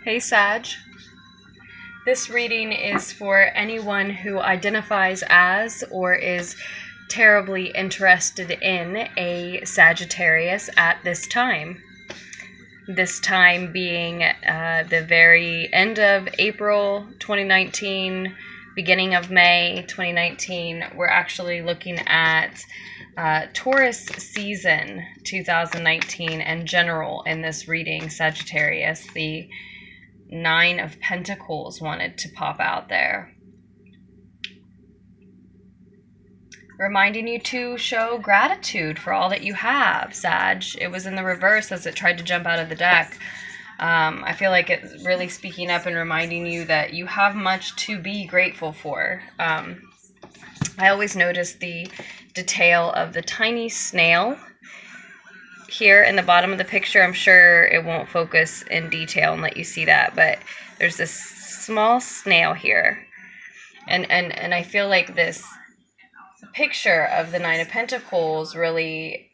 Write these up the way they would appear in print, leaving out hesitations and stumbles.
Hey Sag, this reading is for anyone who identifies as or is terribly interested in a Sagittarius at this time. This time being the very end of April 2019, beginning of May 2019. We're actually looking at Taurus season 2019 in general in this reading, Sagittarius. The Nine of Pentacles wanted to pop out there. Reminding you to show gratitude for all that you have, Sag. It was in the reverse as it tried to jump out of the deck. I feel like it's really speaking up and reminding you that you have much to be grateful for. I always notice the detail of the tiny snail here in the bottom of the picture. I'm sure it won't focus in detail and let you see that, but there's this small snail here. And I feel like this picture of the Nine of Pentacles really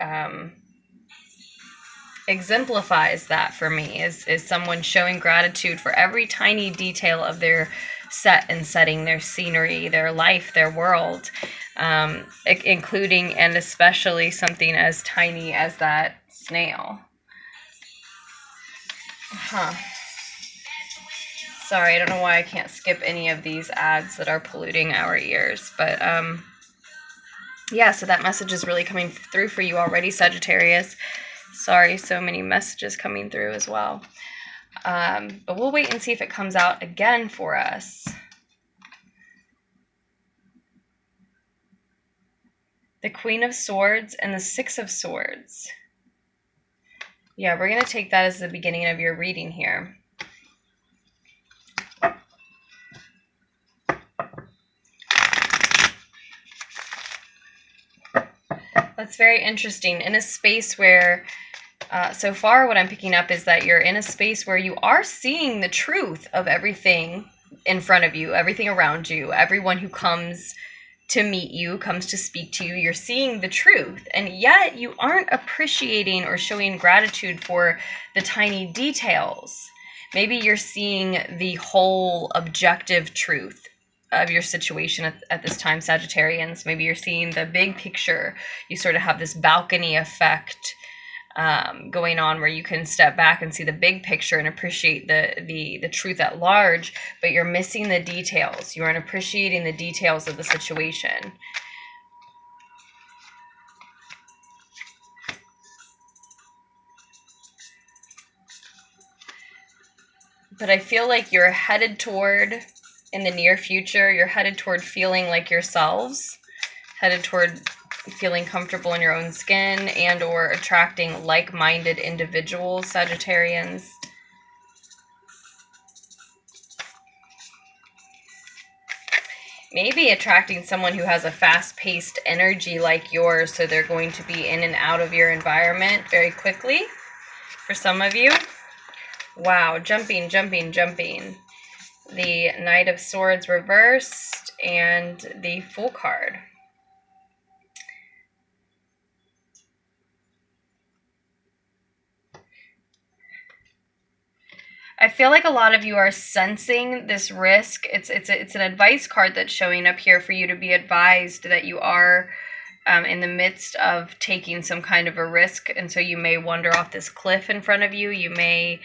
exemplifies that for me, is someone showing gratitude for every tiny detail of their set and setting, their scenery, their life, their world, including and especially something as tiny as that snail. Sorry, I don't know why I can't skip any of these ads that are polluting our ears, but yeah, so that message is really coming through for you already, Sagittarius. Sorry, so many messages coming through as well. But we'll wait and see if it comes out again for us. The Queen of Swords and the Six of Swords. Yeah, we're going to take that as the beginning of your reading here. That's very interesting. In a space where, so far what I'm picking up is that you're in a space where you are seeing the truth of everything in front of you, everything around you, everyone who comes to meet you, comes to speak to you. You're seeing the truth, and yet you aren't appreciating or showing gratitude for the tiny details. Maybe you're seeing the whole objective truth of your situation at this time, Sagittarians. Maybe you're seeing the big picture. You sort of have this balcony effect going on where you can step back and see the big picture and appreciate the truth at large, but you're missing the details. You aren't appreciating the details of the situation. But I feel like you're headed toward, in the near future, you're headed toward feeling like yourselves, headed toward feeling comfortable in your own skin and or attracting like-minded individuals, Sagittarians. Maybe attracting someone who has a fast-paced energy like yours, so they're going to be in and out of your environment very quickly for some of you. Wow, jumping. The Knight of Swords reversed and the Fool card. I feel like a lot of you are sensing this risk. It's an advice card that's showing up here for you to be advised that you are in the midst of taking some kind of a risk, and so you may wander off this cliff in front of you. You may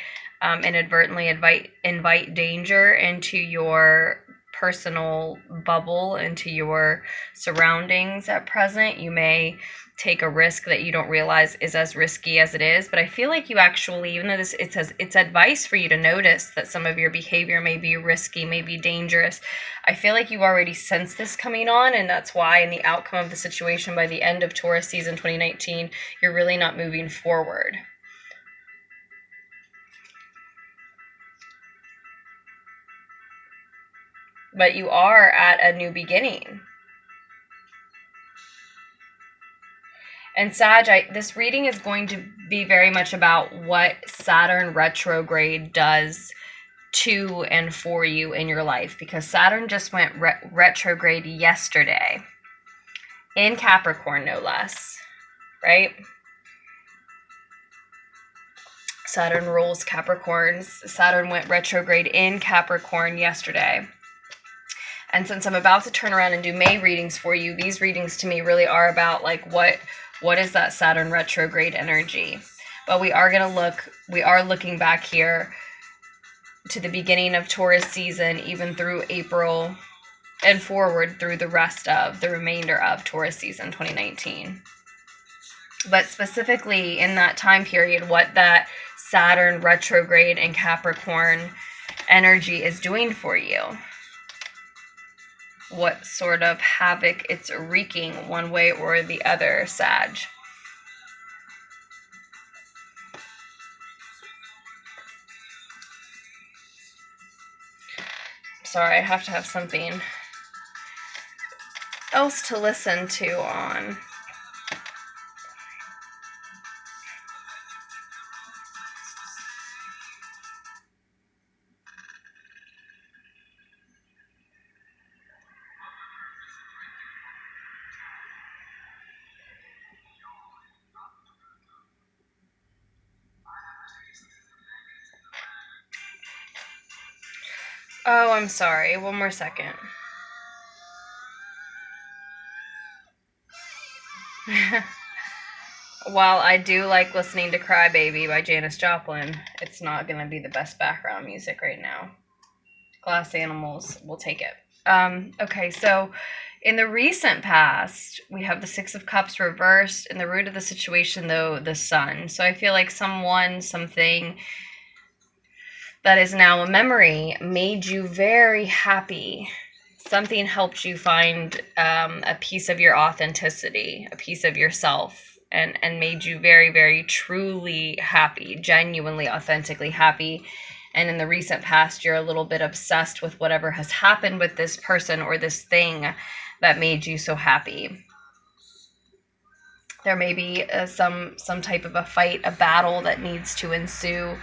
inadvertently invite danger into your personal bubble, into your surroundings at present. You may take a risk that you don't realize is as risky as it is, but I feel like you actually, even though it says it's advice for you to notice that some of your behavior may be risky, may be dangerous, I feel like you already sense this coming on, and that's why in the outcome of the situation by the end of Taurus season 2019, you're really not moving forward. But you are at a new beginning. And Sag, this reading is going to be very much about what Saturn retrograde does to and for you in your life, because Saturn just went retrograde yesterday in Capricorn, no less, right? Saturn rules Capricorns. Saturn went retrograde in Capricorn yesterday. And since I'm about to turn around and do May readings for you, these readings to me really are about like what is that Saturn retrograde energy. But we are looking back here to the beginning of Taurus season, even through April and forward through the remainder of Taurus season 2019. But specifically in that time period, what that Saturn retrograde in Capricorn energy is doing for you. What sort of havoc it's wreaking one way or the other, Sag. Sorry, I have to have something else to listen to on. Oh, I'm sorry. One more second. While I do like listening to Cry Baby by Janis Joplin, it's not going to be the best background music right now. Glass Animals, we'll take it. Okay, so in the recent past, we have the Six of Cups reversed, and the root of the situation, though, the Sun. So I feel like something that is now a memory made you very happy. Something helped you find a piece of your authenticity, a piece of yourself, and made you very, very truly happy, genuinely, authentically happy. And in the recent past, you're a little bit obsessed with whatever has happened with this person or this thing that made you so happy. There may be some type of a fight, a battle that needs to ensue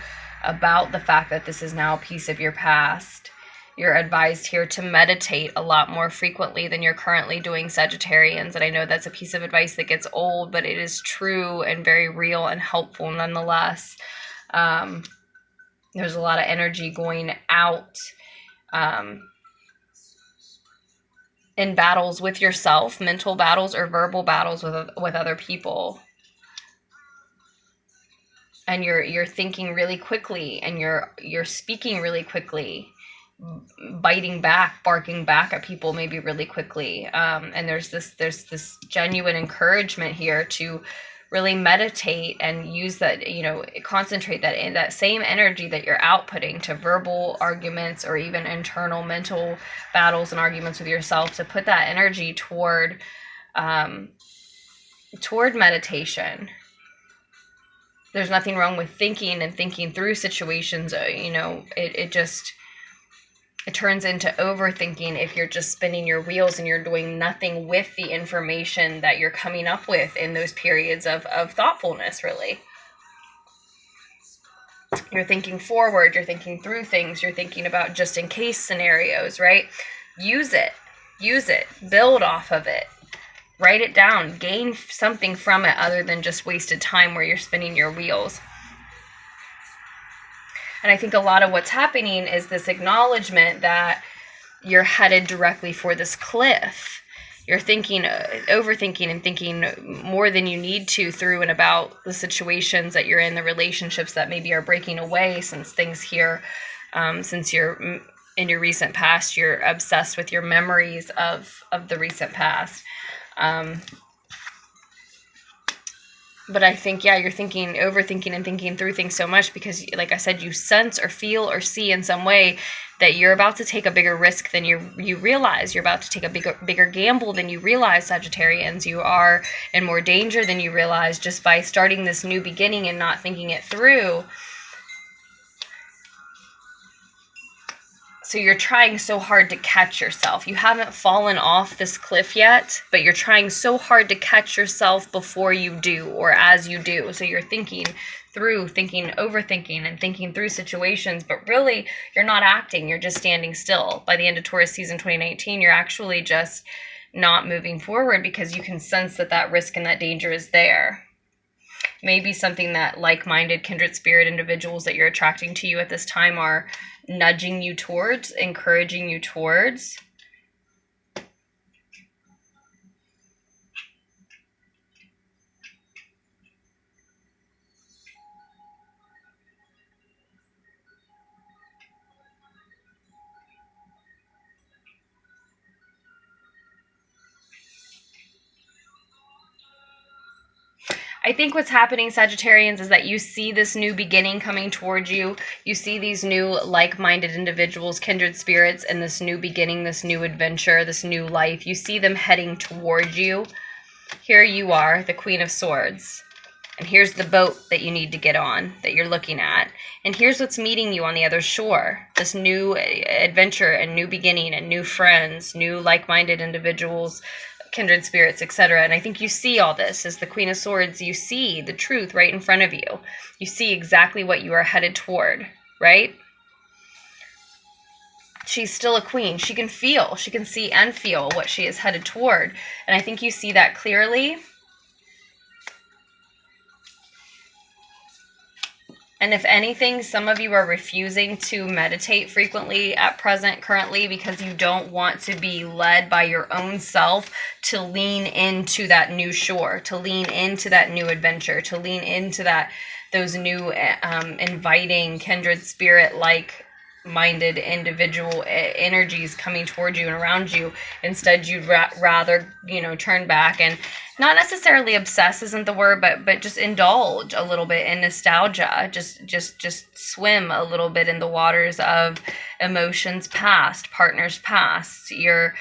about the fact that this is now a piece of your past. You're advised here to meditate a lot more frequently than you're currently doing, Sagittarians. And I know that's a piece of advice that gets old, but it is true and very real and helpful nonetheless. There's a lot of energy going out in battles with yourself, mental battles or verbal battles with other people. And you're thinking really quickly, and you're speaking really quickly, biting back, barking back at people maybe really quickly. And there's this genuine encouragement here to really meditate and use that, concentrate that in that same energy that you're outputting to verbal arguments or even internal mental battles and arguments with yourself, to put that energy toward meditation. There's nothing wrong with thinking and thinking through situations. It turns into overthinking if you're just spinning your wheels and you're doing nothing with the information that you're coming up with in those periods of thoughtfulness, really. You're thinking forward, you're thinking through things, you're thinking about just in case scenarios, right? Use it, build off of it. Write it down, gain something from it other than just wasted time where you're spinning your wheels. And I think a lot of what's happening is this acknowledgement that you're headed directly for this cliff. You're thinking, overthinking and thinking more than you need to through and about the situations that you're in, the relationships that maybe are breaking away since things here, since you're in your recent past, you're obsessed with your memories of the recent past. But I think, you're overthinking and thinking through things so much because, like I said, you sense or feel or see in some way that you're about to take a bigger risk than you realize. You're about to take a bigger gamble than you realize, Sagittarians. You are in more danger than you realize just by starting this new beginning and not thinking it through. So you're trying so hard to catch yourself. You haven't fallen off this cliff yet, but you're trying so hard to catch yourself before you do or as you do. So you're thinking, overthinking, and thinking through situations, but really you're not acting. You're just standing still. By the end of Taurus season 2019, you're actually just not moving forward because you can sense that risk and that danger is there. Maybe something that like-minded kindred spirit individuals that you're attracting to you at this time are nudging you towards, encouraging you towards. I think what's happening, Sagittarians, is that you see this new beginning coming towards you. You see these new like-minded individuals, kindred spirits, and this new beginning, this new adventure, this new life. You see them heading towards you. Here you are, the Queen of Swords. And here's the boat that you need to get on, that you're looking at. And here's what's meeting you on the other shore. This new adventure and new beginning and new friends, new like-minded individuals, kindred spirits, etc. And I think you see all this as the Queen of Swords. You see the truth right in front of you. You see exactly what you are headed toward, right? She's still a queen. She can feel, she can see and feel what she is headed toward. And I think you see that clearly. And if anything, some of you are refusing to meditate frequently at present, currently, because you don't want to be led by your own self to lean into that new shore, to lean into that new adventure, to lean into those new inviting kindred spirit like-minded individual energies coming towards you and around you. Instead, you'd rather, turn back and not necessarily obsess isn't the word, but just indulge a little bit in nostalgia. Just swim a little bit in the waters of emotions past, partners past. You're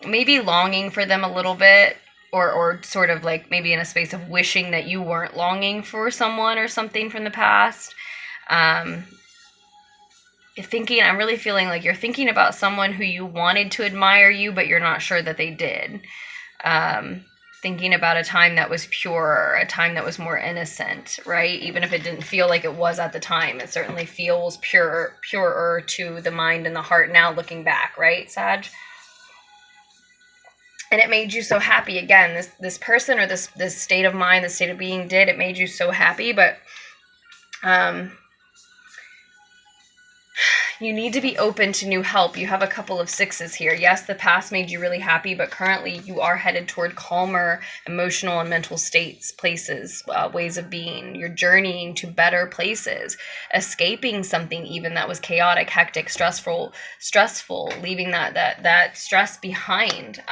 maybe longing for them a little bit, or sort of like maybe in a space of wishing that you weren't longing for someone or something from the past. I'm really feeling like you're thinking about someone who you wanted to admire you, but you're not sure that they did. Thinking about a time that was pure, a time that was more innocent, right? Even if it didn't feel like it was at the time, it certainly feels purer to the mind and the heart now looking back, right, Sag? And it made you so happy. Again, this person or this state of mind, this state of being it made you so happy, but you need to be open to new help. You have a couple of sixes here. Yes, the past made you really happy, but currently you are headed toward calmer emotional and mental states, places, ways of being. You're journeying to better places, escaping something even that was chaotic, hectic, stressful, leaving that stress behind.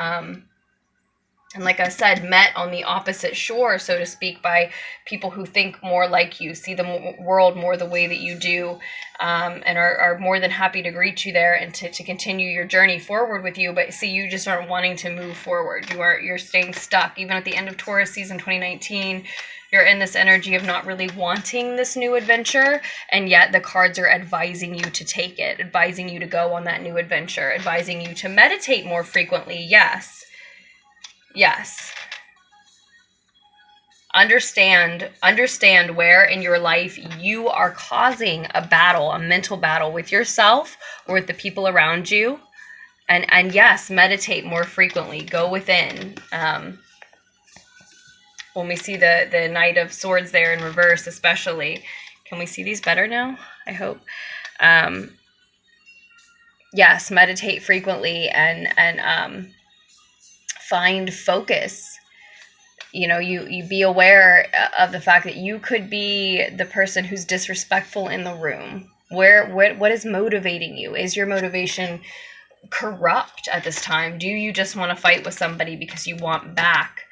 And like I said, met on the opposite shore, so to speak, by people who think more like you, see the world more the way that you do, and are more than happy to greet you there and to continue your journey forward with you. But see, you just aren't wanting to move forward. You're staying stuck. Even at the end of Taurus season 2019, you're in this energy of not really wanting this new adventure, and yet the cards are advising you to take it, advising you to go on that new adventure, advising you to meditate more frequently. Yes. Understand where in your life you are causing a battle, a mental battle with yourself or with the people around you. And yes, meditate more frequently. Go within. When we see the Knight of Swords there in reverse, especially. Can we see these better now? I hope. Yes, meditate frequently and find focus. You be aware of the fact that you could be the person who's disrespectful in the room. What is motivating you? Is your motivation corrupt at this time? Do you just want to fight with somebody because you want back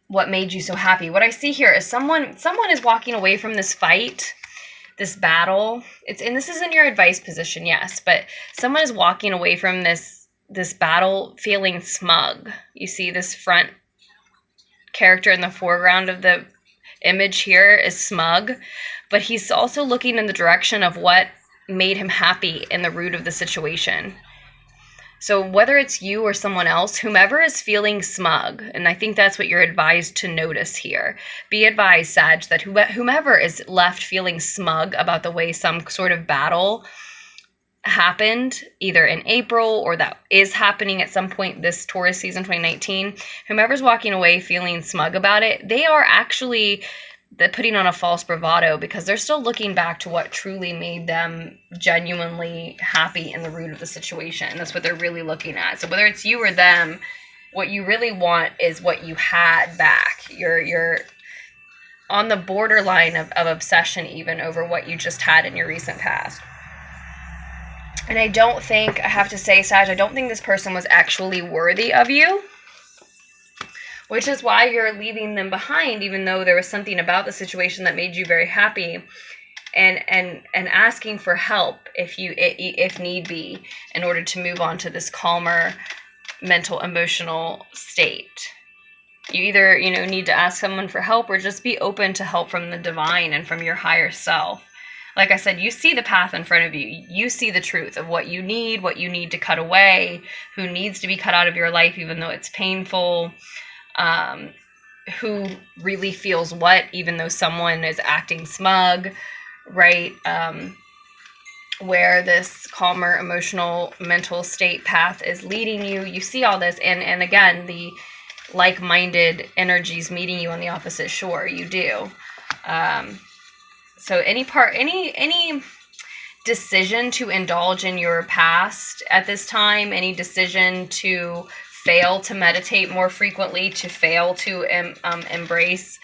what made you so happy? What I see here is someone is walking away from this fight, this battle. This is in your advice position, yes, but someone is walking away from this battle feeling smug. You see this front character in the foreground of the image here is smug, but he's also looking in the direction of what made him happy in the root of the situation. So whether it's you or someone else, whomever is feeling smug, and I think that's what you're advised to notice here. Be advised, Sag, that whomever is left feeling smug about the way some sort of battle happened either in April or that is happening at some point this Taurus season 2019, whomever's walking away feeling smug about it, they are actually putting on a false bravado, because they're still looking back to what truly made them genuinely happy in the root of the situation. That's what they're really looking at. So whether it's you or them, what you really want is what you had back. You're on the borderline of obsession even over what you just had in your recent past. And I don't think, I have to say, Sag, I don't think this person was actually worthy of you, which is why you're leaving them behind, even though there was something about the situation that made you very happy, and asking for help if need be, in order to move on to this calmer mental, emotional state. You either, need to ask someone for help, or just be open to help from the divine and from your higher self. Like I said, you see the path in front of you. You see the truth of what you need to cut away, who needs to be cut out of your life, even though it's painful, who really feels what, even though someone is acting smug, right? Where this calmer, emotional, mental state path is leading you. You see all this, and again, the like-minded energies meeting you on the opposite shore. You do. So any decision to indulge in your past at this time, any decision to fail to meditate more frequently, to fail to embrace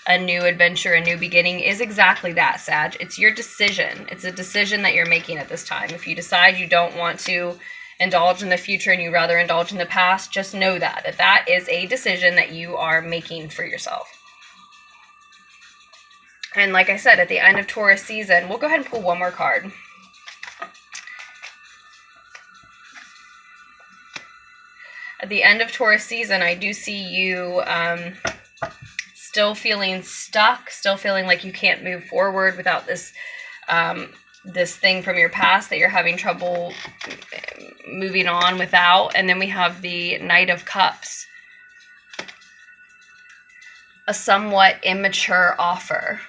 a new adventure, a new beginning, is exactly that, Sag. It's your decision. It's a decision that you're making at this time. If you decide you don't want to indulge in the future and you rather indulge in the past, just know that is a decision that you are making for yourself. And like I said, at the end of Taurus season, we'll go ahead and pull one more card. At the end of Taurus season, I do see you still feeling stuck, still feeling like you can't move forward without this this thing from your past that you're having trouble moving on without. And then we have the Knight of Cups. A somewhat immature offer.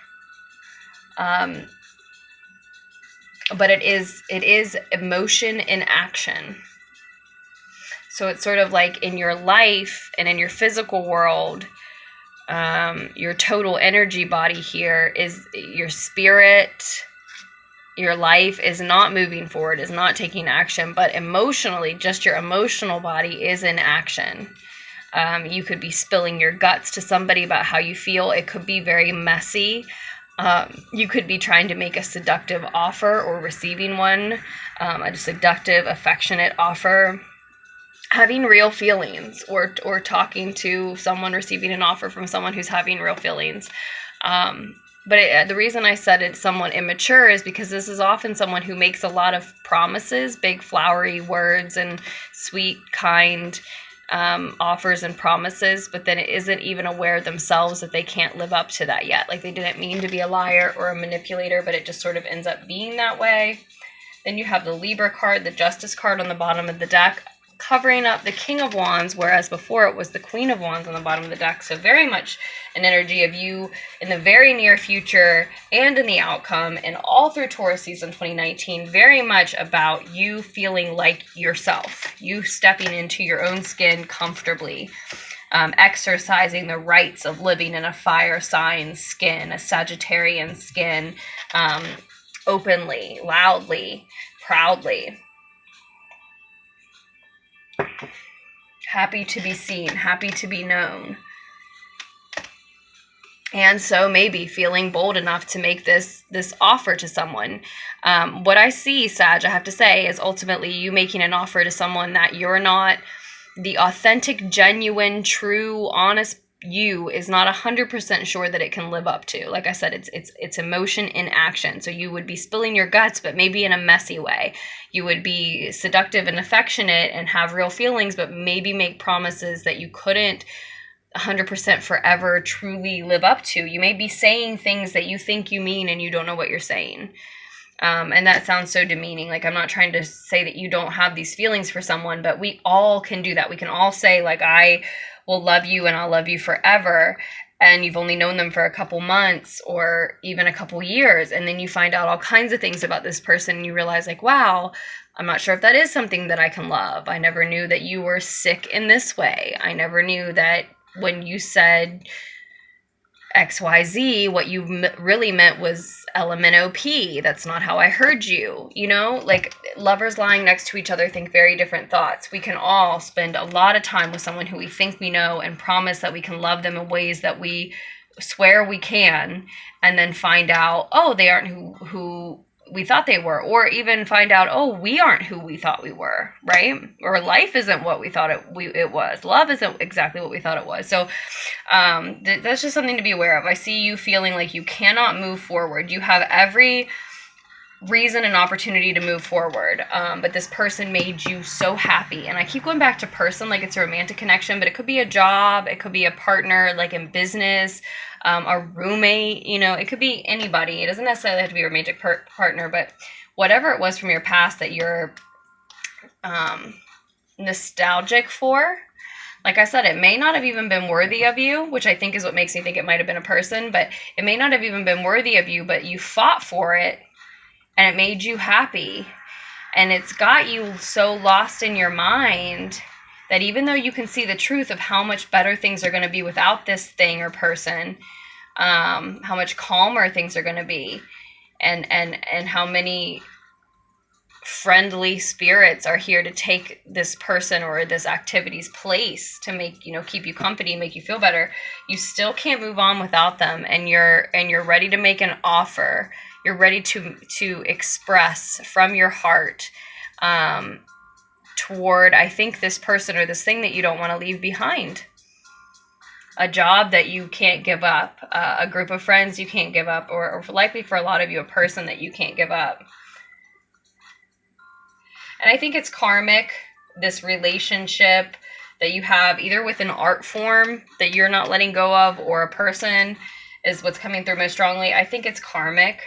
But it is emotion in action. So it's sort of like in your life and in your physical world, your total energy body here is your spirit, your life is not moving forward, is not taking action, but emotionally, just your emotional body is in action. You could be spilling your guts to somebody about how you feel. It could be very messy. You could be trying to make a seductive offer or receiving one, a seductive, affectionate offer. Having real feelings, or talking to someone, receiving an offer from someone who's having real feelings. But the reason I said it's somewhat immature is because this is often someone who makes a lot of promises, big flowery words and sweet, kind offers and promises, but then it isn't even aware themselves that they can't live up to that yet. Like they didn't mean to be a liar or a manipulator, but it just sort of ends up being that way. Then you have the Libra card, the Justice card on the bottom of the deck, covering up the King of Wands, whereas before it was the Queen of Wands on the bottom of the deck. So very much an energy of you in the very near future and in the outcome, and all through Taurus season 2019, very much about you feeling like yourself, you stepping into your own skin comfortably, exercising the rights of living in a fire sign skin, a Sagittarian skin, openly, loudly, proudly. Happy to be seen, happy to be known. And so maybe feeling bold enough to make this offer to someone. What I see, Sag, I have to say, is ultimately you making an offer to someone that you're not, the authentic, genuine, true, honest you is not 100% sure that it can live up to. Like I said, it's emotion in action. So you would be spilling your guts, but maybe in a messy way. You would be seductive and affectionate and have real feelings, but maybe make promises that you couldn't 100% forever truly live up to. You may be saying things that you think you mean and you don't know what you're saying. And that sounds so demeaning. Like, I'm not trying to say that you don't have these feelings for someone, but we all can do that. We can all say, like, I will love you and I'll love you forever. and you've only known them for a couple months or even a couple years, and then you find out all kinds of things about this person, and you realize like, wow, I'm not sure if that is something that I can love. I never knew that you were sick in this way. I never knew that when you said XYZ, what you really meant was LMNOP. That's not how I heard you. You know, like lovers lying next to each other think very different thoughts. We can all spend a lot of time with someone who we think we know and promise that we can love them in ways that we swear we can, and then find out, oh, they aren't who we thought they were, or even find out, oh, we aren't who we thought we were, right? Or life isn't what we thought it was. Love isn't exactly what we thought it was. So that's just something to be aware of. I see you feeling like you cannot move forward. You have every reason and opportunity to move forward, but this person made you so happy. And I keep going back to person like it's a romantic connection, but it could be a job, it could be a partner like in business, a roommate, you know, it could be anybody. It doesn't necessarily have to be a romantic partner, but whatever it was from your past that you're nostalgic for. Like I said, it may not have even been worthy of you, which I think is what makes me think it might have been a person, but it may not have even been worthy of you, but you fought for it and it made you happy. And it's got you so lost in your mind that even though you can see the truth of how much better things are going to be without this thing or person, how much calmer things are going to be, and how many friendly spirits are here to take this person or this activity's place to make, you know, keep you company, make you feel better, you still can't move on without them. And you're ready to make an offer. You're ready to express from your heart toward, I think, this person or this thing that you don't want to leave behind. A job that you can't give up, a group of friends you can't give up, or likely for a lot of you, a person that you can't give up. And I think it's karmic, this relationship that you have either with an art form that you're not letting go of, or a person is what's coming through most strongly. I think it's karmic.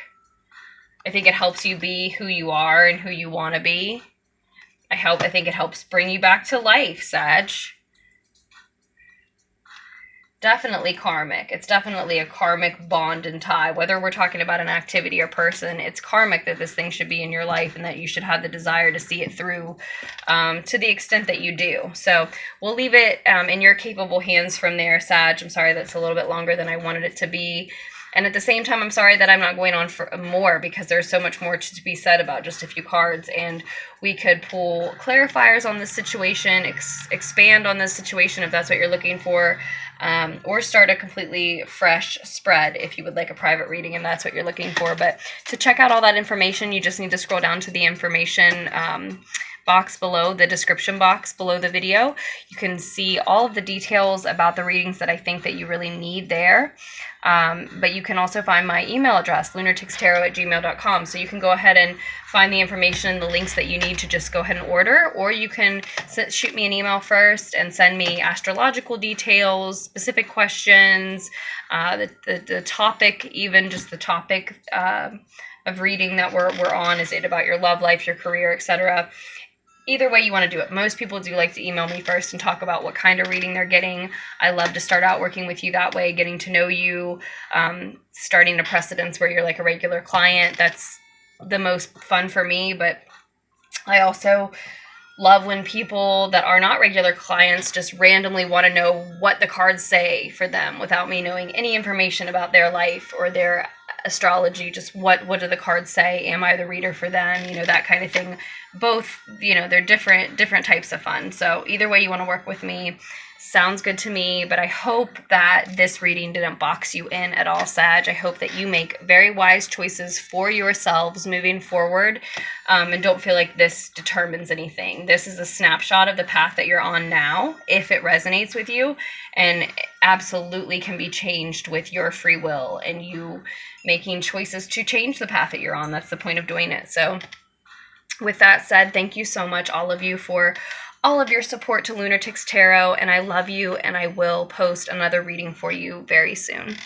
I think it helps you be who you are and who you want to be. I think it helps bring you back to life, Sag. Definitely karmic. It's definitely a karmic bond and tie. Whether we're talking about an activity or person, it's karmic that this thing should be in your life and that you should have the desire to see it through to the extent that you do. So we'll leave it in your capable hands from there, Sag. I'm sorry that's a little bit longer than I wanted it to be. And at the same time, I'm sorry that I'm not going on for more, because there's so much more to be said about just a few cards. And we could pull clarifiers on this situation, expand on this situation if that's what you're looking for, or start a completely fresh spread if you would like a private reading and that's what you're looking for. But to check out all that information, you just need to scroll down to the information box below, the description box below the video. You can see all of the details about the readings that I think that you really need there. But you can also find my email address, LunarticksTarot@gmail.com. So you can go ahead and find the information, the links that you need to just go ahead and order, or you can shoot me an email first and send me astrological details, specific questions, the topic, even just the topic of reading that we're on. Is it about your love life, your career, etc.? Either way you want to do it. Most people do like to email me first and talk about what kind of reading they're getting. I love to start out working with you that way, getting to know you, starting a precedence where you're like a regular client. That's the most fun for me. But I also love when people that are not regular clients just randomly want to know what the cards say for them without me knowing any information about their life or their astrology. Just what do the cards say? Am I the reader for them? You know, that kind of thing. Both, you know, they're different types of fun. So either way you want to work with me, sounds good to me. But I hope that this reading didn't box you in at all, Sag. I hope that you make very wise choices for yourselves moving forward, and don't feel like this determines anything. This is a snapshot of the path that you're on now, if it resonates with you, and absolutely can be changed with your free will and you making choices to change the path that you're on. That's the point of doing it. So with that said, thank you so much, all of you, for all of your support to Lunartics Tarot, and I love you, and I will post another reading for you very soon.